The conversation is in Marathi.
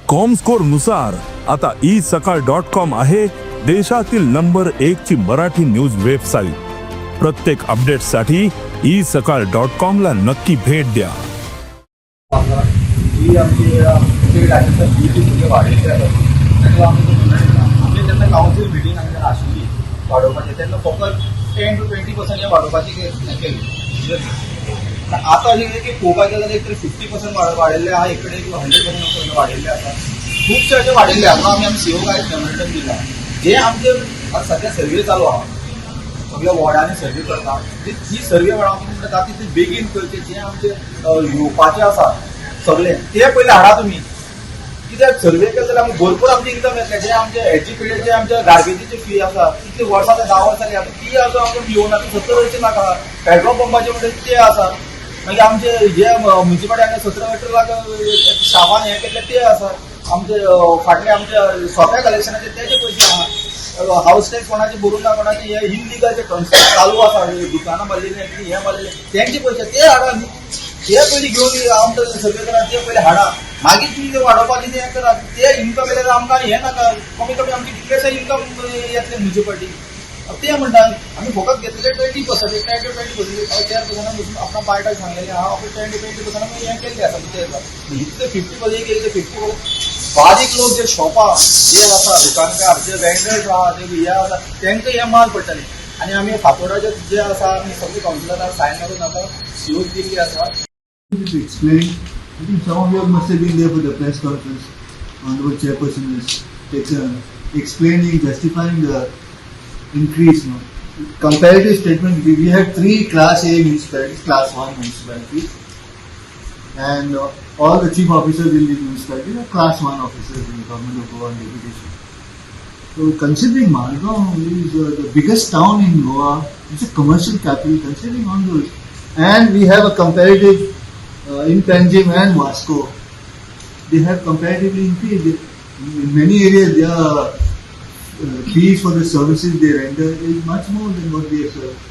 कॉमस्कोर नुसार आता isakal.com आहे देशातील नंबर 1 ची मराठी न्यूज वेबसाईट। प्रत्येक अपडेटसाठी isakal.com ला नक्की भेट द्या। ही आमची वाढलेली आहे आमची त्यांना काउन्सिल मिटींग आमच्या आशिल्ली वाडोवपाची तेन्ना फकत 10 to 20% हे वाडोवपाची केली। आता अशें कितें की पळोवपाक गेल्यार एक तर 50% वाडिल्ले आहा, एक कडेन 100% वाडिल्ले आसा, खुबशे अशे वाडिल्ले आसा। आमी सीओ गायड मेमोरेंडम दिला जे आमचे सध्या सर्वे चालू आहा, सगळ्या वॉर्डांनी सर्वे करता, ही सर्वे म्हणटा ती बेगीन करचे। जे आमचे येवपाचे आसा सगळे ते पयले हाडा तुमी, कित्याक सर्वे केले जाल्यार आमकां भरपूर आमचे इन्कम येतले। जे आमचे एज्युकेटेड जे आमच्या गार्बेजीची फी आसा कितली वर्सां 10 वर्सां आसा ती आसा आमकां येवना, 70 वर्षी नाका। पेट्रोल पंपाचे म्हणटा ते आसा, मागीर आमचे जे म्युनिसिपालिटी 17 लाख स्टाफान हे केले ते आसा, आमचे फाटले आमचे सोप्या कलेक्शनाचे तेजे पयशे आहा, हाऊस टॅक्स कोणाचे भरून ना, कोणाचे हे इनलिगल ट्रान्सफर चालू आसा, दुकानां बांदलेली हे बांदलेले तेंचे पयशे ते हाडा न्ही, ते पयलीं घेवन आमकां सर्वे करा, ते पयलीं हाडा, मागीर तुमी ते वाडोवपाचें तें करा। ते इन्कम येयल्यार आमकां हें नाका, कमी कमी आमचे कितलेशे इन्कम येतले म्युनिसिपालिटी ते म्हणटात। आमी फकत घेतले 20%, 10 to 20%, 4% आपणा पार्टाक सांगलेले आहा, आपण 10 to 20% हें केल्लें आसा ते इतले 50% केले ते 50% बारीक लोक जे शॉपां जे आसा, दुकानकार जे वेंडर्स आहा, ते हे आसा तेंकां हें माल पडटलें। आनी आमी फातोडाचे जे आसा आमी सगळे कावन्सिलराक सायन मारून आतां सीओ दिल्ली आसा। Explain. I think some of you must have been there for the press conference. Honorable Chairperson has taken explaining, justifying the increase. No? Comparative statement, we had 3 Class A municipalities, Class 1 municipalities, and all the chief officers in these municipalities are Class 1 officers in the government of Goa and deputation. So considering Margao is the biggest town in Goa, it's a commercial capital, considering all those, and we have a comparative in Panjim and Vasco, they have comparatively increased. In many areas, their fees for the services they render is much more than what we have served.